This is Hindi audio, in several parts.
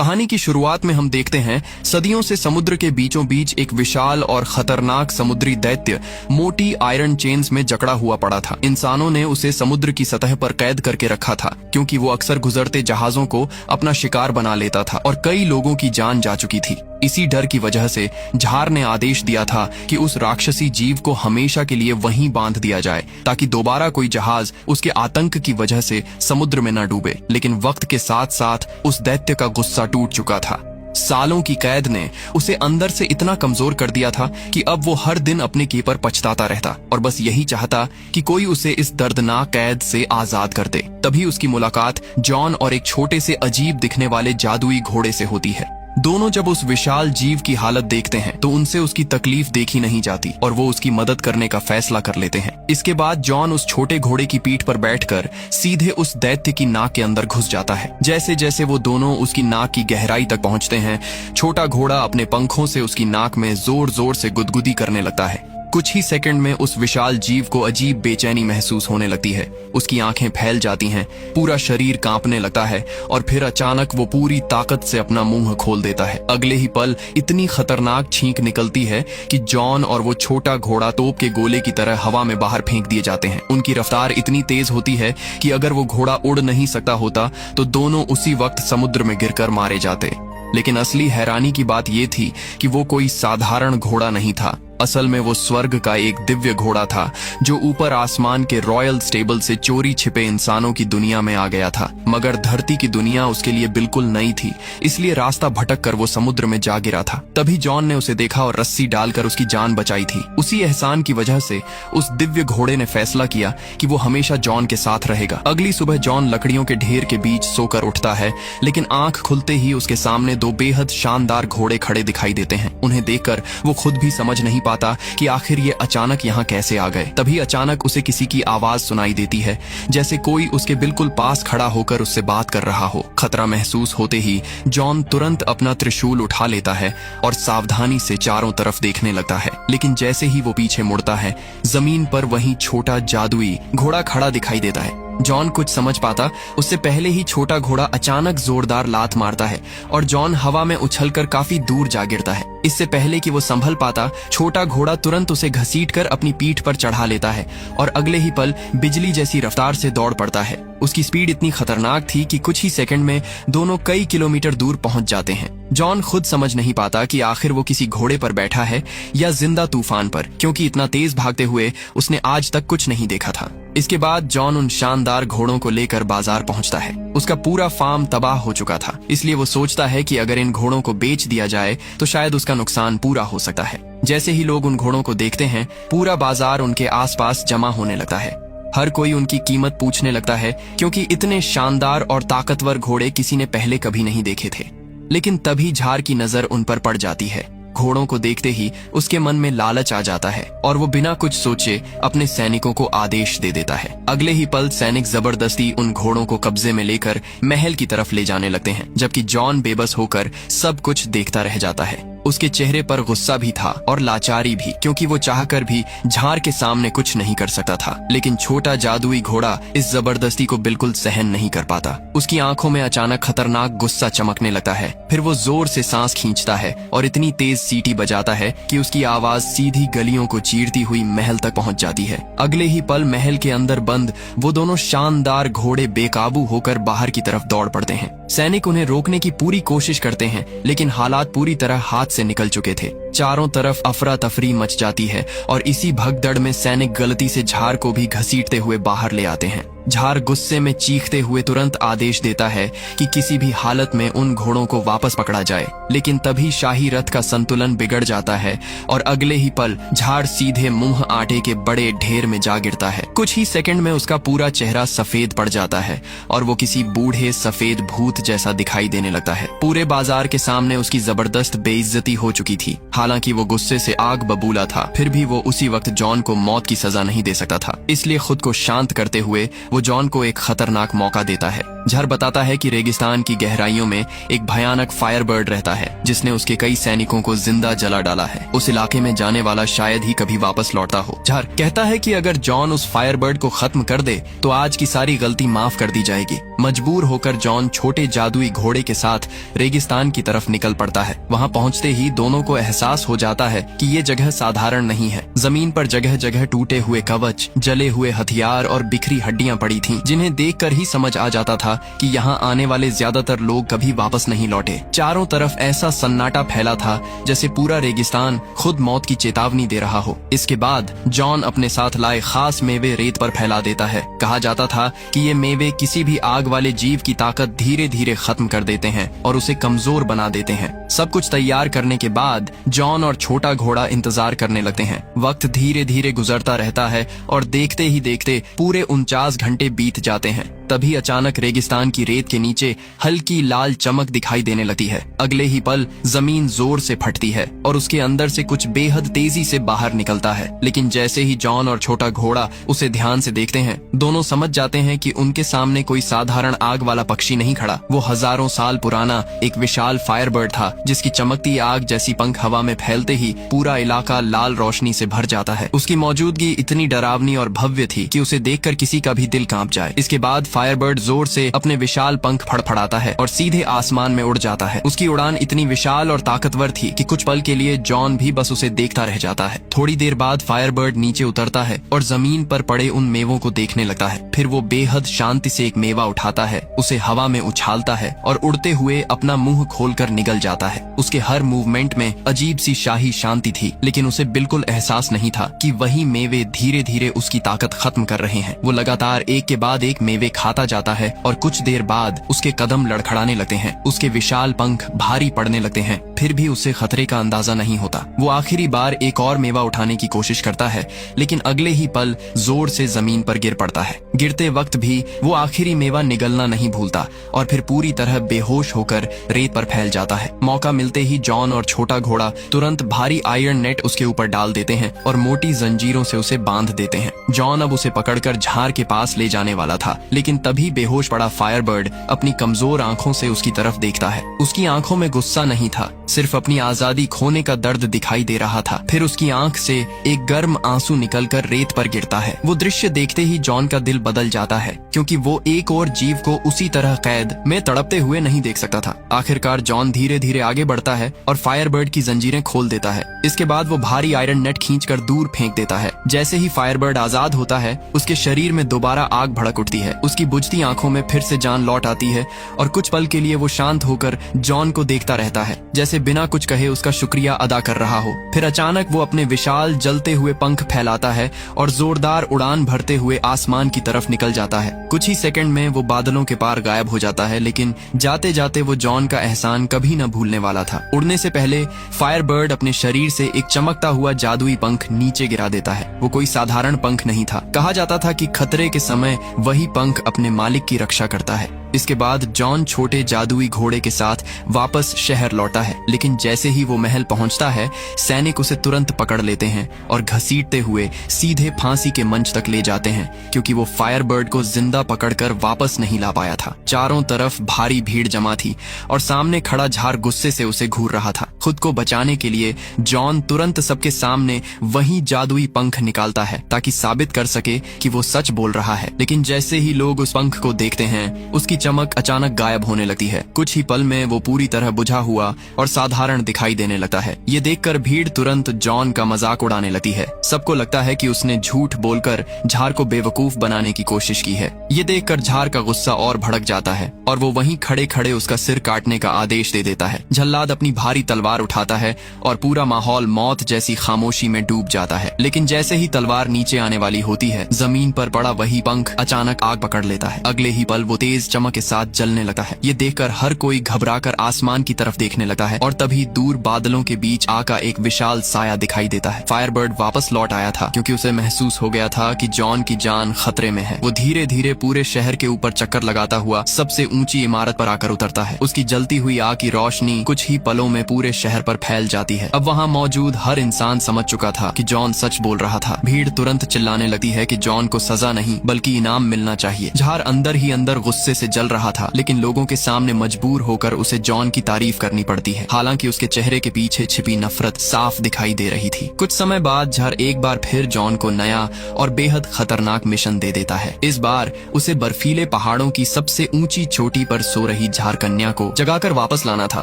कहानी की शुरुआत में हम देखते हैं सदियों से समुद्र के बीचों बीच एक विशाल और खतरनाक समुद्री दैत्य मोटी आयरन चेन्स में जकड़ा हुआ पड़ा था। इंसानों ने उसे समुद्र की सतह पर कैद करके रखा था क्योंकि वो अक्सर गुजरते जहाजों को अपना शिकार बना लेता था और कई लोगों की जान जा चुकी थी। इसी डर की वजह से झार ने आदेश दिया था कि उस राक्षसी जीव को हमेशा के लिए वहीं बांध दिया जाए ताकि दोबारा कोई जहाज उसके आतंक की वजह से समुद्र में न डूबे। लेकिन वक्त के साथ साथ उस दैत्य का गुस्सा टूट चुका था। सालों की कैद ने उसे अंदर से इतना कमजोर कर दिया था कि अब वो हर दिन अपने किए पर पछताता रहता और बस यही चाहता कि कोई उसे इस दर्दनाक कैद से आजाद कर दे। तभी उसकी मुलाकात जॉन और एक छोटे से अजीब दिखने वाले जादुई घोड़े से होती है। दोनों जब उस विशाल जीव की हालत देखते हैं तो उनसे उसकी तकलीफ देखी नहीं जाती और वो उसकी मदद करने का फैसला कर लेते हैं। इसके बाद जॉन उस छोटे घोड़े की पीठ पर बैठकर सीधे उस दैत्य की नाक के अंदर घुस जाता है। जैसे जैसे वो दोनों उसकी नाक की गहराई तक पहुंचते हैं, छोटा घोड़ा अपने पंखों से उसकी नाक में जोर जोर से गुदगुदी करने लगता है। कुछ ही सेकंड में उस विशाल जीव को अजीब बेचैनी महसूस होने लगती है। उसकी आंखें फैल जाती हैं, पूरा शरीर कांपने लगता है और फिर अचानक वो पूरी ताकत से अपना मुंह खोल देता है। अगले ही पल इतनी खतरनाक छींक निकलती है कि जॉन और वो छोटा घोड़ा तोप के गोले की तरह हवा में बाहर फेंक दिए जाते हैं। उनकी रफ्तार इतनी तेज होती है कि अगर वो घोड़ा उड़ नहीं सकता होता तो दोनों उसी वक्त समुद्र में गिरकर मारे जाते। लेकिन असली हैरानी की बात ये थी कि वो कोई साधारण घोड़ा नहीं था। असल में वो स्वर्ग का एक दिव्य घोड़ा था जो ऊपर आसमान के रॉयल स्टेबल से चोरी छिपे इंसानों की दुनिया में आ गया था। मगर धरती की दुनिया उसके लिए बिल्कुल नई थी, इसलिए रास्ता भटक कर वो समुद्र में जा गिरा था। तभी जॉन ने उसे देखा और रस्सी डालकर उसकी जान बचाई थी। उसी एहसान की वजह से उस दिव्य घोड़े ने फैसला किया कि वो हमेशा जॉन के साथ रहेगा। अगली सुबह जॉन लकड़ियों के ढेर के बीच सोकर उठता है, लेकिन आंख खुलते ही उसके सामने दो बेहद शानदार घोड़े खड़े दिखाई देते हैं। उन्हें देखकर वो खुद भी समझ नहीं पाता कि आखिर ये अचानक यहाँ कैसे आ गए। तभी अचानक उसे किसी की आवाज सुनाई देती है, जैसे कोई उसके बिल्कुल पास खड़ा होकर उससे बात कर रहा हो। खतरा महसूस होते ही जॉन तुरंत अपना त्रिशूल उठा लेता है और सावधानी से चारों तरफ देखने लगता है। लेकिन जैसे ही वो पीछे मुड़ता है, जमीन पर वही छोटा जादुई घोड़ा खड़ा दिखाई देता है। जॉन कुछ समझ पाता उससे पहले ही छोटा घोड़ा अचानक जोरदार लात मारता है और जॉन हवा में उछलकर काफी दूर जा गिरता है। इससे पहले कि वो संभल पाता, छोटा घोड़ा तुरंत उसे घसीटकर अपनी पीठ पर चढ़ा लेता है और अगले ही पल बिजली जैसी रफ्तार से दौड़ पड़ता है। उसकी स्पीड इतनी खतरनाक थी कि कुछ ही सेकंड में दोनों कई किलोमीटर दूर पहुंच जाते हैं। जॉन खुद समझ नहीं पाता कि आखिर वो किसी घोड़े पर बैठा है या जिंदा तूफान पर, क्योंकि इतना तेज भागते हुए उसने आज तक कुछ नहीं देखा था। इसके बाद जॉन उन शानदार घोड़ों को लेकर बाजार पहुंचता है। उसका पूरा फार्म तबाह हो चुका था, इसलिए वो सोचता है कि अगर इन घोड़ों को बेच दिया जाए तो शायद उसका नुकसान पूरा हो सकता है। जैसे ही लोग उन घोड़ों को देखते हैं, पूरा बाजार उनके आसपास जमा होने लगता है। हर कोई उनकी कीमत पूछने लगता है क्योंकि इतने शानदार और ताकतवर घोड़े किसी ने पहले कभी नहीं देखे थे। लेकिन तभी झार की नजर उन पर पड़ जाती है। घोड़ों को देखते ही उसके मन में लालच आ जाता है और वो बिना कुछ सोचे अपने सैनिकों को आदेश दे देता है। अगले ही पल सैनिक जबरदस्ती उन घोड़ों को कब्जे में लेकर महल की तरफ ले जाने लगते हैं, जबकि जॉन बेबस होकर सब कुछ देखता रह जाता है। उसके चेहरे पर गुस्सा भी था और लाचारी भी, क्योंकि वो चाहकर भी झार के सामने कुछ नहीं कर सकता था। लेकिन छोटा जादुई घोड़ा इस जबरदस्ती को बिल्कुल सहन नहीं कर पाता। उसकी आंखों में अचानक खतरनाक गुस्सा चमकने लगता है। फिर वो जोर से सांस खींचता है और इतनी तेज सीटी बजाता है कि उसकी आवाज सीधी गलियों को चीरती हुई महल तक पहुंच जाती है। अगले ही पल महल के अंदर बंद वो दोनों शानदार घोड़े बेकाबू होकर बाहर की तरफ दौड़ पड़ते हैं। सैनिक उन्हें रोकने की पूरी कोशिश करते हैं, लेकिन हालात पूरी तरह हाथ से निकल चुके थे। चारों तरफ अफरा तफरी मच जाती है और इसी भगदड़ में सैनिक गलती से झार को भी घसीटते हुए बाहर ले आते हैं। झार गुस्से में चीखते हुए तुरंत आदेश देता है कि किसी भी हालत में उन घोड़ों को वापस पकड़ा जाए। लेकिन तभी शाही रथ का संतुलन बिगड़ जाता है और अगले ही पल झार सीधे मुंह आटे के बड़े ढेर में जा गिरता है। कुछ ही सेकंड में उसका पूरा चेहरा सफेद पड़ जाता है और वो किसी बूढ़े सफेद भूत जैसा दिखाई देने लगता है। पूरे बाजार के सामने उसकी जबरदस्त बेइज्जती हो चुकी थी। हालांकि वो गुस्से से आग बबूला था, फिर भी वो उसी वक्त जॉन को मौत की सजा नहीं दे सकता था। इसलिए खुद को शांत करते हुए वो वो जॉन को एक खतरनाक मौका देता है। झर बताता है कि रेगिस्तान की गहराइयों में एक भयानक फायरबर्ड रहता है जिसने उसके कई सैनिकों को जिंदा जला डाला है। उस इलाके में जाने वाला शायद ही कभी वापस लौटता हो। झर कहता है कि अगर जॉन उस फायरबर्ड को खत्म कर दे तो आज की सारी गलती माफ कर दी जाएगी। मजबूर होकर जॉन छोटे जादुई घोड़े के साथ रेगिस्तान की तरफ निकल पड़ता है। वहाँ पहुँचते ही दोनों को एहसास हो जाता है कि ये जगह साधारण नहीं है। जमीन पर जगह जगह टूटे हुए कवच, जले हुए हथियार और बिखरी हड्डियां पड़ी थीं, जिन्हें देखकर ही समझ आ जाता था कि यहाँ आने वाले ज्यादातर लोग कभी वापस नहीं लौटे। चारों तरफ ऐसा सन्नाटा फैला था जैसे पूरा रेगिस्तान खुद मौत की चेतावनी दे रहा हो। इसके बाद जॉन अपने साथ लाए खास मेवे रेत पर फैला देता है। कहा जाता था कि ये मेवे किसी भी आग वाले जीव की ताकत धीरे धीरे खत्म कर देते हैं और उसे कमजोर बना देते हैं। सब कुछ तैयार करने के बाद जॉन और छोटा घोड़ा इंतजार करने लगते हैं। वक्त धीरे धीरे गुजरता रहता है और देखते ही देखते पूरे 49 घंटे बीत जाते हैं। तभी अचानक रेगिस्तान की रेत के नीचे हल्की लाल चमक दिखाई देने लगती है। अगले ही पल जमीन जोर से फटती है और उसके अंदर से कुछ बेहद तेजी से बाहर निकलता है। लेकिन जैसे ही जॉन और छोटा घोड़ा उसे ध्यान से देखते हैं, दोनों समझ जाते हैं कि उनके सामने कोई साधारण आग वाला पक्षी नहीं खड़ा। वो हजारों साल पुराना एक विशाल फायरबर्ड था जिसकी चमकती आग जैसी पंख हवा में फैलते ही पूरा इलाका लाल रोशनी से भर जाता है। उसकी मौजूदगी इतनी डरावनी और भव्य थी कि उसे देखकर किसी का भी दिल कांप जाए। इसके बाद फायरबर्ड जोर से अपने विशाल पंख फड़फड़ाता है और सीधे आसमान में उड़ जाता है। उसकी उड़ान इतनी विशाल और ताकतवर थी कि कुछ पल के लिए जॉन भी बस उसे देखता रह जाता है। थोड़ी देर बाद फायरबर्ड नीचे उतरता है और जमीन पर पड़े उन मेवों को देखने लगता है। फिर वो बेहद शांति से एक मेवा उठाता है, उसे हवा में उछालता है और उड़ते हुए अपना मुंह खोलकर निगल जाता है। उसके हर मूवमेंट में अजीब सी शाही शांति थी, लेकिन उसे बिल्कुल एहसास नहीं था कि वही मेवे धीरे धीरे उसकी ताकत खत्म कर रहे हैं। वो लगातार एक के बाद एक मेवे खाता जाता है और कुछ देर बाद उसके कदम लड़खड़ाने लगते हैं। उसके विशाल पंख भारी पड़ने लगते हैं, फिर भी उसे खतरे का अंदाजा नहीं होता। वो आखिरी बार एक और मेवा उठाने की कोशिश करता है, लेकिन अगले ही पल जोर से जमीन पर गिर पड़ता है। गिरते वक्त भी वो आखिरी मेवा निगलना नहीं भूलता और फिर पूरी तरह बेहोश होकर रेत पर फैल जाता है। मौका मिलते ही जॉन और छोटा घोड़ा तुरंत भारी आयरन नेट उसके ऊपर डाल देते हैं और मोटी जंजीरों से उसे बांध देते हैं। जॉन अब उसे पकड़कर झार के पास ले जाने वाला था, लेकिन तभी बेहोश पड़ा फायरबर्ड अपनी कमजोर आंखों से उसकी तरफ देखता है। उसकी आंखों में गुस्सा नहीं था, सिर्फ अपनी आजादी खोने का दर्द दिखाई दे रहा था। फिर उसकी आंख से एक गर्म आंसू निकलकर रेत पर गिरता है। वो दृश्य देखते ही जॉन का दिल बदल जाता है, क्योंकि वो एक और जीव को उसी तरह कैद में तड़पते हुए नहीं देख सकता था। आखिरकार जॉन धीरे धीरे आगे बढ़ता है और फायरबर्ड की जंजीरें खोल देता है। इसके बाद वो भारी आयरन नेट खींचकर दूर फेंक देता है। जैसे ही फायरबर्ड आजाद होता है, उसके शरीर में दोबारा आग भड़क उठती है। उसकी बुझती आंखों में फिर से जान लौट आती है और कुछ पल के लिए वो शांत होकर जॉन को देखता रहता है, जैसे बिना कुछ कहे उसका शुक्रिया अदा कर रहा हो। फिर अचानक वो अपने विशाल जलते हुए पंख फैलाता है और जोरदार उड़ान भरते हुए आसमान की तरफ निकल जाता है। कुछ ही सेकंड में वो बादलों के पार गायब हो जाता है, लेकिन जाते जाते वो जॉन का एहसान कभी न भूलने वाला था। उड़ने से पहले फायरबर्ड अपने शरीर से एक चमकता हुआ जादुई पंख नीचे गिरा देता है। वो कोई साधारण पंख नहीं था। कहा जाता था कि खतरे के समय वही पंख अपने मालिक की रक्षा करता है। इसके बाद जॉन छोटे जादुई घोड़े के साथ वापस शहर लौटा है, लेकिन जैसे ही वो महल पहुंचता है, सैनिक उसे तुरंत पकड़ लेते हैं और घसीटते हुए सीधे फांसी के मंच तक ले जाते हैं, क्योंकि वो फायरबर्ड को जिंदा पकड़कर वापस नहीं ला पाया था। चारों तरफ भारी भीड़ जमा थी और सामने खड़ा झार गुस्से से उसे घूर रहा था। खुद को बचाने के लिए जॉन तुरंत सबके सामने वही जादुई पंख निकालता है ताकि साबित कर सके कि वो सच बोल रहा है। लेकिन जैसे ही लोग उस पंख को देखते हैं, उसकी चमक अचानक गायब होने लगती है। कुछ ही पल में वो पूरी तरह बुझा हुआ और साधारण दिखाई देने लगता है। ये देखकर भीड़ तुरंत जॉन का मजाक उड़ाने लगती है। सबको लगता है कि उसने झूठ बोलकर झार को बेवकूफ बनाने की कोशिश की है। ये देखकर झार का गुस्सा और भड़क जाता है और वो वहीं खड़े खड़े उसका सिर काटने का आदेश दे देता है। जल्लाद अपनी भारी तलवार उठाता है और पूरा माहौल मौत जैसी खामोशी में डूब जाता है। लेकिन जैसे ही तलवार नीचे आने वाली होती है, जमीन पर पड़ा वही पंख अचानक आग पकड़ लेता है। अगले ही पल वो तेज चमक के साथ जलने लगता है। ये देखकर हर कोई घबराकर आसमान की तरफ देखने लगता है और तभी दूर बादलों के बीच आ का एक विशाल साया दिखाई देता है। फायरबर्ड वापस लौट आया था क्योंकि उसे महसूस हो गया था कि जॉन की जान खतरे में है। वो धीरे धीरे पूरे शहर के ऊपर चक्कर लगाता हुआ सबसे ऊंची इमारत पर आकर उतरता है। उसकी जलती हुई आग की रोशनी कुछ ही पलों में पूरे शहर पर फैल जाती है। अब वहाँ मौजूद हर इंसान समझ चुका था कि जॉन सच बोल रहा था। भीड़ तुरंत चिल्लाने लगती है कि जॉन को सजा नहीं बल्कि इनाम मिलना चाहिए। झार अंदर ही अंदर गुस्से से जल रहा था, लेकिन लोगों के सामने मजबूर होकर उसे जॉन की तारीफ करनी पड़ती है। हालांकि उसके चेहरे के पीछे छिपी नफरत साफ दिखाई दे रही थी। कुछ समय बाद झार एक बार फिर जॉन को नया और बेहद खतरनाक मिशन दे देता है। इस बार उसे बर्फीले पहाड़ों की सबसे ऊंची चोटी पर सो रही झार कन्या को जगाकर वापस लाना था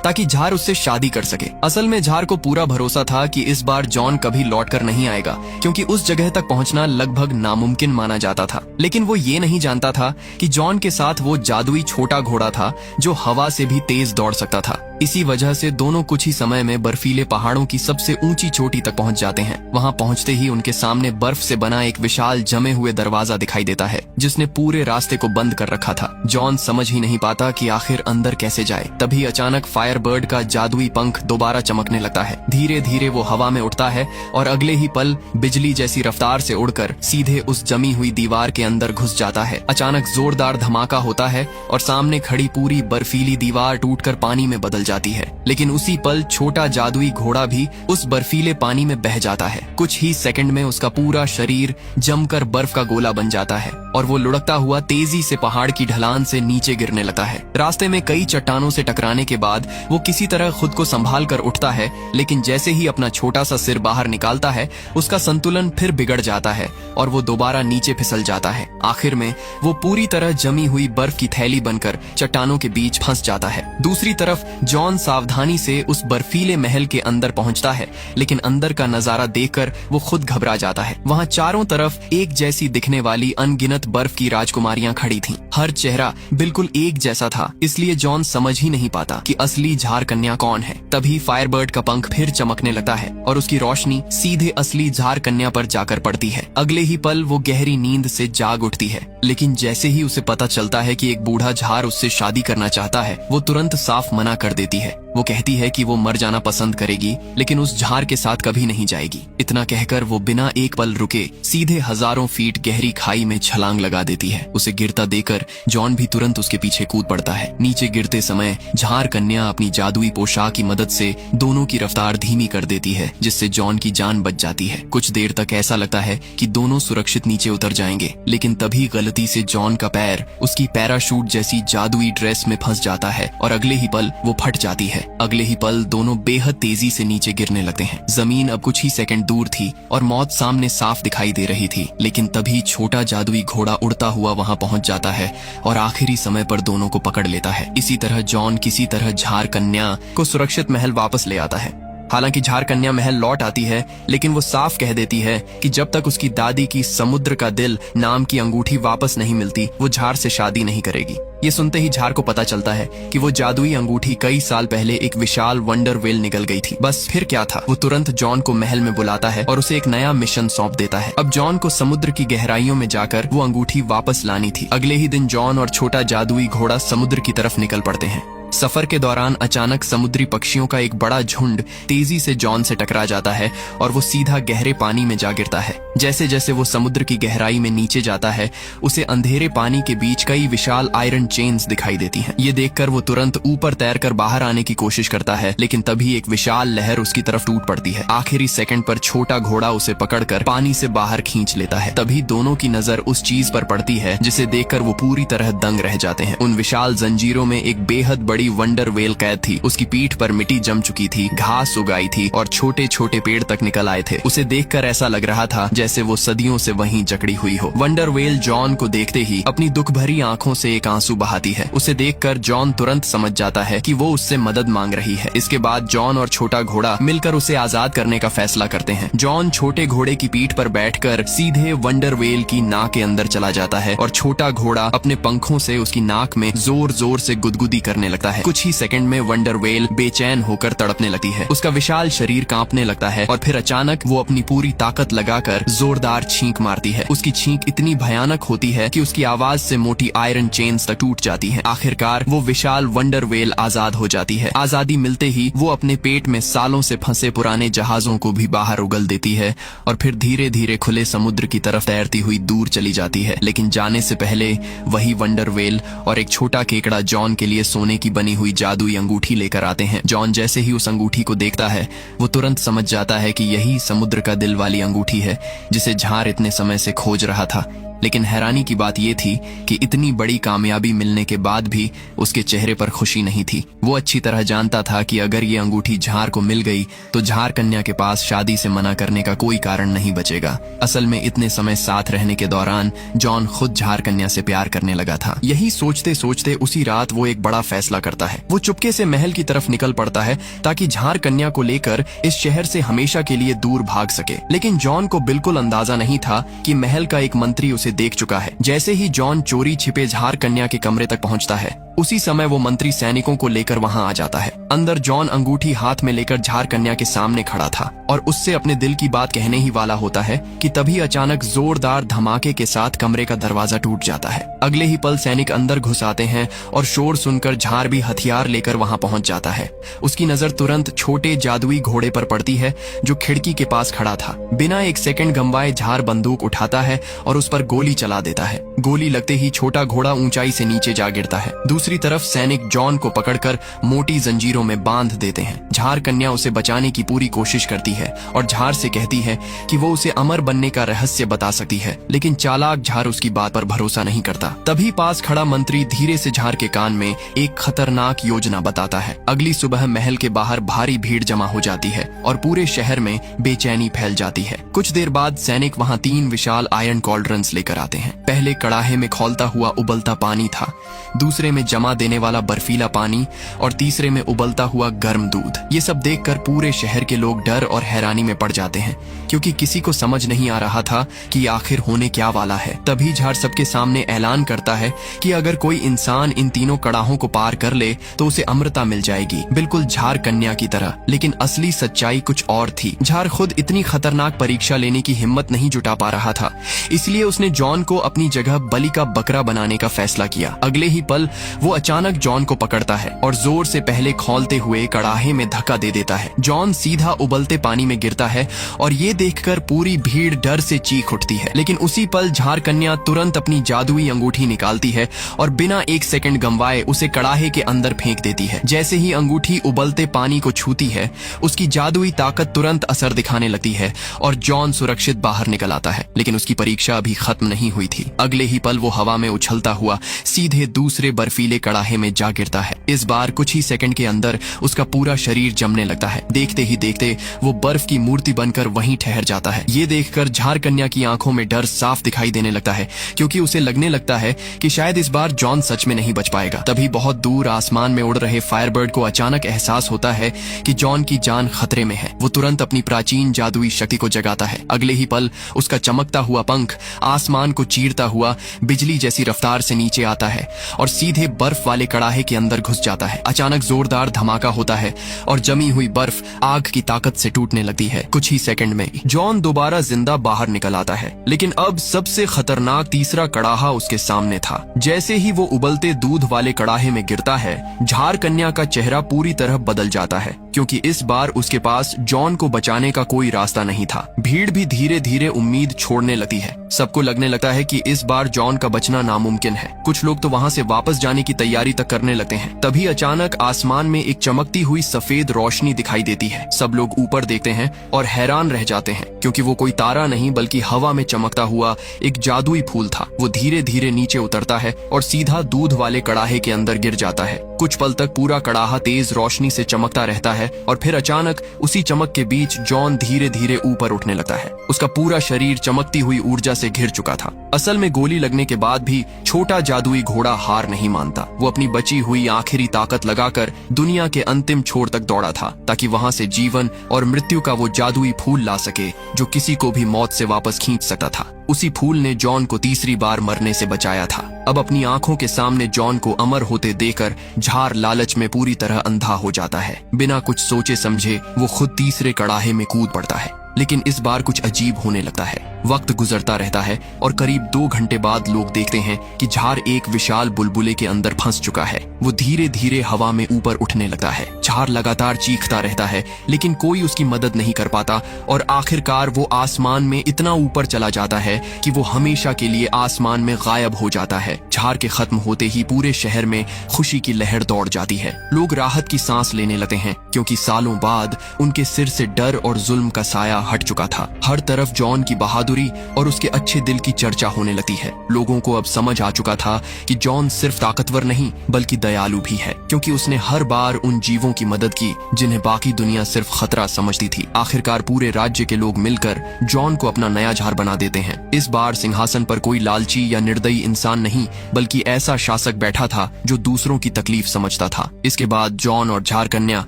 ताकि झार उससे शादी कर सके। असल में झार को पूरा भरोसा था कि इस बार जॉन कभी लौटकर नहीं आएगा, क्योंकि उस जगह तक पहुंचना लगभग नामुमकिन माना जाता था। लेकिन वो ये नहीं जानता था कि जॉन के साथ वो जादुई छोटा घोड़ा था जो हवा से भी तेज दौड़ सकता था। इसी वजह से दोनों कुछ ही समय में बर्फीले पहाड़ों की सबसे ऊंची चोटी तक पहुंच जाते हैं। वहां पहुंचते ही उनके सामने बर्फ से बना एक विशाल जमे हुए दरवाजा दिखाई देता है जिसने पूरे रास्ते को बंद कर रखा था। जॉन समझ ही नहीं पाता कि आखिर अंदर कैसे जाए। तभी अचानक फायरबर्ड का जादुई पंख दोबारा चमकने लगता है। धीरे धीरे वो हवा में उड़ता है और अगले ही पल बिजली जैसी रफ्तार से उड़कर सीधे उस जमी हुई दीवार के अंदर घुस जाता है। अचानक जोरदार धमाका होता है और सामने खड़ी पूरी बर्फीली दीवार टूटकर पानी में बदल जाती है। लेकिन उसी पल छोटा जादुई घोड़ा भी उस बर्फीले पानी में बह जाता है। कुछ ही सेकंड में उसका पूरा शरीर जमकर बर्फ का गोला बन जाता है और वो लुढ़कता हुआ तेजी से पहाड़ की ढलान से नीचे गिरने लगता है। रास्ते में कई चट्टानों से टकराने के बाद वो किसी तरह खुद को संभाल कर उठता है, लेकिन जैसे ही अपना छोटा सा सिर बाहर निकालता है उसका संतुलन फिर बिगड़ जाता है और वो दोबारा नीचे फिसल जाता है। आखिर में वो पूरी तरह जमी हुई बर्फ की थैली बनकर चट्टानों के बीच फंस जाता है। दूसरी तरफ जॉन सावधानी से उस बर्फीले महल के अंदर पहुंचता है, लेकिन अंदर का नजारा देखकर वो खुद घबरा जाता है। वहां चारों तरफ एक जैसी दिखने वाली अनगिनत बर्फ की राजकुमारियां खड़ी थीं। हर चेहरा बिल्कुल एक जैसा था, इसलिए जॉन समझ ही नहीं पाता कि असली झार कन्या कौन है। तभी फायरबर्ड का पंख फिर चमकने लगता है और उसकी रोशनी सीधे असली झार कन्या पर जाकर पड़ती है। अगले ही पल वो गहरी नींद से जाग उठती है, लेकिन जैसे ही उसे पता चलता है कि एक बूढ़ा झार उससे शादी करना चाहता है, वो तुरंत साफ मना कर देती है। वो कहती है कि वो मर जाना पसंद करेगी, लेकिन उस झार के साथ कभी नहीं जाएगी। इतना कहकर वो बिना एक पल रुके सीधे हजारों फीट गहरी खाई में छलांग लगा देती है। उसे गिरता देकर जॉन भी तुरंत उसके पीछे कूद पड़ता है। नीचे गिरते समय झार कन्या अपनी जादुई पोशाक की मदद से दोनों की रफ्तार धीमी कर देती है, जिससे जॉन की जान बच जाती है। कुछ देर तक ऐसा लगता है कि दोनों सुरक्षित नीचे उतर जाएंगे, लेकिन तभी गलती से जॉन का पैर उसकी पैराशूट जैसी जादुई ड्रेस में फंस जाता है और अगले ही पल वो फट जाती है। अगले ही पल दोनों बेहद तेजी से नीचे गिरने लगते हैं। जमीन अब कुछ ही सेकंड दूर थी और मौत सामने साफ दिखाई दे रही थी, लेकिन तभी छोटा जादुई घोड़ा उड़ता हुआ वहां पहुंच जाता है और आखिरी समय पर दोनों को पकड़ लेता है। इसी तरह जॉन किसी तरह झार कन्या को सुरक्षित महल वापस ले आता है। हालांकि झार कन्या महल लौट आती है, लेकिन वो साफ कह देती है कि जब तक उसकी दादी की समुद्र का दिल नाम की अंगूठी वापस नहीं मिलती, वो झार से शादी नहीं करेगी। ये सुनते ही झार को पता चलता है कि वो जादुई अंगूठी कई साल पहले एक विशाल वंडर वेल निकल गई थी। बस फिर क्या था। वो तुरंत जॉन को महल में बुलाता है और उसे एक नया मिशन सौंप देता है। अब जॉन को समुद्र की गहराइयों में जाकर वो अंगूठी वापस लानी थी। अगले ही दिन जॉन और छोटा जादुई घोड़ा समुद्र की तरफ निकल पड़ते हैं। सफर के दौरान अचानक समुद्री पक्षियों का एक बड़ा झुंड तेजी से जॉन से टकरा जाता है और वो सीधा गहरे पानी में जा गिरता है। जैसे जैसे वो समुद्र की गहराई में नीचे जाता है, उसे अंधेरे पानी के बीच कई विशाल आयरन चेन्स दिखाई देती हैं। ये देखकर वो तुरंत ऊपर तैरकर बाहर आने की कोशिश करता है, लेकिन तभी एक विशाल लहर उसकी तरफ टूट पड़ती है। आखिरी सेकंड पर छोटा घोड़ा उसे पकड़कर पानी से बाहर खींच लेता है। तभी दोनों की नजर उस चीज पर पड़ती है जिसे देखकर वो पूरी तरह दंग रह जाते हैं। उन विशाल जंजीरों में एक बेहद बड़ी वंडर वेल कैद थी। उसकी पीठ पर मिट्टी जम चुकी थी, घास उगाई थी और छोटे छोटे पेड़ तक निकल आए थे। उसे देखकर ऐसा लग रहा था जैसे वो सदियों से वहीं जकड़ी हुई हो। वंडर वेल जॉन को देखते ही अपनी दुख भरी आंखों से एक आंसू बहाती है। उसे देखकर जॉन तुरंत समझ जाता है कि वो उससे मदद मांग रही है। इसके बाद जॉन और छोटा घोड़ा मिलकर उसे आजाद करने का फैसला करते हैं। जॉन छोटे घोड़े की पीठ पर बैठकर सीधे वंडर वेल की नाक के अंदर चला जाता है और छोटा घोड़ा अपने पंखों से उसकी नाक में जोर जोर से गुदगुदी करने लगता है। है। कुछ ही सेकंड में वंडर वेल बेचैन होकर तड़पने लगती है। उसका विशाल शरीर कांपने लगता है और फिर अचानक वो अपनी पूरी ताकत लगाकर जोरदार छींक मारती है। उसकी छींक इतनी भयानक होती है कि उसकी आवाज से मोटी आयरन चेन्स तक टूट जाती है। आखिरकार वो विशाल वंडर वेल आजाद हो जाती है। आजादी मिलते ही वो अपने पेट में सालों से फंसे पुराने जहाजों को भी बाहर उगल देती है और फिर धीरे धीरे खुले समुद्र की तरफ तैरती हुई दूर चली जाती है। लेकिन जाने से पहले वही वंडर वेल और एक छोटा केकड़ा जॉन के लिए सोने की बनी हुई जादुई अंगूठी लेकर आते हैं। जॉन जैसे ही उस अंगूठी को देखता है वो तुरंत समझ जाता है कि यही समुद्र का दिल वाली अंगूठी है जिसे झार इतने समय से खोज रहा था। लेकिन हैरानी की बात यह थी कि इतनी बड़ी कामयाबी मिलने के बाद भी उसके चेहरे पर खुशी नहीं थी। वो अच्छी तरह जानता था कि अगर ये अंगूठी झार को मिल गई तो झार कन्या के पास शादी से मना करने का कोई कारण नहीं बचेगा। असल में इतने समय साथ रहने के दौरान जॉन खुद झार कन्या से प्यार करने लगा था। यही सोचते सोचते उसी रात वो एक बड़ा फैसला करता है। वो चुपके से महल की तरफ निकल पड़ता है ताकि झार कन्या को लेकर इस शहर से हमेशा के लिए दूर भाग सके। लेकिन जॉन को बिल्कुल अंदाजा नहीं था कि महल का एक मंत्री उसे देख चुका है। जैसे ही जॉन चोरी छिपे झार कन्या के कमरे तक पहुंचता है उसी समय वो मंत्री सैनिकों को लेकर वहां आ जाता है। अंदर जॉन अंगूठी हाथ में लेकर झार कन्या के सामने खड़ा था और उससे अपने दिल की बात कहने ही वाला होता है कि तभी अचानक जोरदार धमाके के साथ कमरे का दरवाजा टूट जाता है। अगले ही पल सैनिक अंदर घुस आते हैं और शोर सुनकर झार भी हथियार लेकर वहां पहुंच जाता है। उसकी नजर तुरंत छोटे जादुई घोड़े पर पड़ती है जो खिड़की के पास खड़ा था। बिना एक सेकंड गंवाए झार बंदूक उठाता है और उस पर गोली चला देता है। गोली लगते ही छोटा घोड़ा ऊंचाई से नीचे जा गिरता है। दूसरी तरफ सैनिक जॉन को पकड़कर मोटी जंजीरों में बांध देते हैं। झार कन्या उसे बचाने की पूरी कोशिश करती है और झार से कहती है कि वो उसे अमर बनने का रहस्य बता सकती है। लेकिन चालाक झार उसकी बात पर भरोसा नहीं करता। तभी पास खड़ा मंत्री धीरे से झार के कान में एक खतरनाक योजना बताता है। अगली सुबह महल के बाहर भारी भीड़ जमा हो जाती है और पूरे शहर में बेचैनी फैल जाती है। कुछ देर बाद सैनिक वहां 3 विशाल आयरन कॉल्ड्रन्स लेकर आते हैं। पहले कड़ाहे में खौलता हुआ उबलता पानी था, दूसरे में जमा देने वाला बर्फीला पानी और तीसरे में उबलता हुआ गर्म दूध। ये सब देखकर पूरे शहर के लोग डर और हैरानी में पड़ जाते हैं क्योंकि किसी को समझ नहीं आ रहा था कि आखिर होने क्या वाला है। तभी झार सबके सामने ऐलान करता है कि अगर कोई इंसान इन तीनों कड़ाहों को पार कर ले तो उसे अमृता मिल जाएगी, बिल्कुल झार कन्या की तरह। लेकिन असली सच्चाई कुछ और थी। झार खुद इतनी खतरनाक परीक्षा लेने की हिम्मत नहीं जुटा पा रहा था, इसलिए उसने जॉन को अपनी जगह बलि का बकरा बनाने का फैसला किया। अगले ही पल वो अचानक जॉन को पकड़ता है और जोर से पहले खौलते हुए कड़ाहे में धक्का दे देता है। जॉन सीधा उबलते पानी में गिरता है और ये देखकर पूरी भीड़ डर से चीख उठती है। लेकिन उसी पल झार कन्या तुरंत अपनी जादुई अंगूठी निकालती है और बिना एक सेकंड गंवाए उसे कड़ाहे के अंदर फेंक देती है। जैसे ही अंगूठी उबलते पानी को छूती है उसकी जादुई ताकत तुरंत असर दिखाने लगती है और जॉन सुरक्षित बाहर निकल आता है। लेकिन उसकी परीक्षा अभी खत्म नहीं हुई थी। अगले ही पल वो हवा में उछलता हुआ सीधे दूसरे बर्फीले कड़ाहे में जा गिरता है। इस बार कुछ ही सेकंड के अंदर उसका पूरा शरीर जमने लगता है। देखते ही देखते वो बर्फ की मूर्ति बनकर वहीं ठहर जाता है। ये देखकर झार कन्या की आंखों में डर साफ दिखाई देने लगता है क्योंकि उसे लगने लगता है कि शायद इस बार जॉन सच में नहीं बच पाएगा। तभी बहुत दूर आसमान में उड़ रहे फायरबर्ड को अचानक एहसास होता है कि जॉन की जान खतरे में है। वो तुरंत अपनी प्राचीन जादुई शक्ति को जगाता है। अगले ही पल उसका चमकता हुआ पंख आसमान को चीरता हुआ बिजली जैसी रफ्तार से नीचे आता है और सीधे बर्फ वाले कड़ाहे के अंदर घुस जाता है। अचानक जोरदार धमाका होता है और जमी हुई बर्फ आग की ताकत से टूटने लगती है। कुछ ही सेकंड में जॉन दोबारा जिंदा बाहर निकल आता है। लेकिन अब सबसे खतरनाक तीसरा कड़ाहा उसके सामने था। जैसे ही वो उबलते दूध वाले कड़ाहे में गिरता है झार कन्या का चेहरा पूरी तरह बदल जाता है क्योंकि इस बार उसके पास जॉन को बचाने का कोई रास्ता नहीं था। भीड़ भी धीरे धीरे उम्मीद छोड़ने लगती है। सबको लगने लगता है कि इस बार जॉन का बचना नामुमकिन है। कुछ लोग तो वहां से वापस जाने की तैयारी तक करने लगते हैं। तभी अचानक आसमान में एक चमकती हुई सफेद रोशनी दिखाई देती है। सब लोग ऊपर देखते हैं और हैरान रह जाते हैं क्योंकि वो कोई तारा नहीं बल्कि हवा में चमकता हुआ एक जादुई फूल था। वो धीरे धीरे नीचे उतरता है और सीधा दूध वाले कड़ाहे के अंदर गिर जाता है। कुछ पल तक पूरा कड़ाहा तेज रोशनी से चमकता रहता है और फिर अचानक उसी चमक के बीच जॉन धीरे धीरे ऊपर उठने लगता है। उसका पूरा शरीर चमकती हुई ऊर्जा से घिर चुका था। असल में गोली लगने के बाद भी छोटा जादुई घोड़ा हार नहीं मानता। वो अपनी बची हुई आखिरी ताकत लगाकर दुनिया के अंतिम छोर तक दौड़ा था ताकि वहां से जीवन और मृत्यु का वो जादुई फूल ला सके जो किसी को भी मौत से वापस खींच सकता था। उसी फूल ने जॉन को तीसरी बार मरने से बचाया था। अब अपनी आंखों के सामने जॉन को अमर होते देखकर झार लालच में पूरी तरह अंधा हो जाता है। बिना कुछ सोचे समझे वो खुद तीसरे कड़ाहे में कूद पड़ता है। लेकिन इस बार कुछ अजीब होने लगता है। वक्त गुजरता रहता है और करीब 2 घंटे बाद लोग देखते हैं कि झार एक विशाल बुलबुले के अंदर फंस चुका है। वो धीरे धीरे हवा में ऊपर उठने लगता है। झार लगातार चीखता रहता है लेकिन कोई उसकी मदद नहीं कर पाता और आखिरकार वो आसमान में इतना ऊपर चला जाता है कि वो हमेशा के लिए आसमान में गायब हो जाता है। झार के खत्म होते ही पूरे शहर में खुशी की लहर दौड़ जाती है। लोग राहत की सांस लेने लगते हैं क्योंकि सालों बाद उनके सिर से डर और जुल्म का साया हट चुका था। हर तरफ जॉन की बहादुरी और उसके अच्छे दिल की चर्चा होने लगती है। लोगों को अब समझ आ चुका था कि जॉन सिर्फ ताकतवर नहीं बल्कि दयालु भी है, क्योंकि उसने हर बार उन जीवों की मदद की जिन्हें बाकी दुनिया सिर्फ खतरा समझती थी। आखिरकार पूरे राज्य के लोग मिलकर जॉन को अपना नया झार बना देते हैं। इस बार सिंहासन पर कोई लालची या निर्दयी इंसान नहीं बल्कि ऐसा शासक बैठा था जो दूसरों की तकलीफ समझता था। इसके बाद जॉन और झार कन्या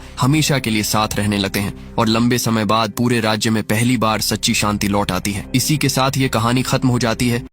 हमेशा के लिए साथ रहने लगते हैं और लंबे समय बाद पूरे राज्य में पहली बार सच्ची शांति लौट आती है। इसी के साथ ये कहानी खत्म हो जाती है।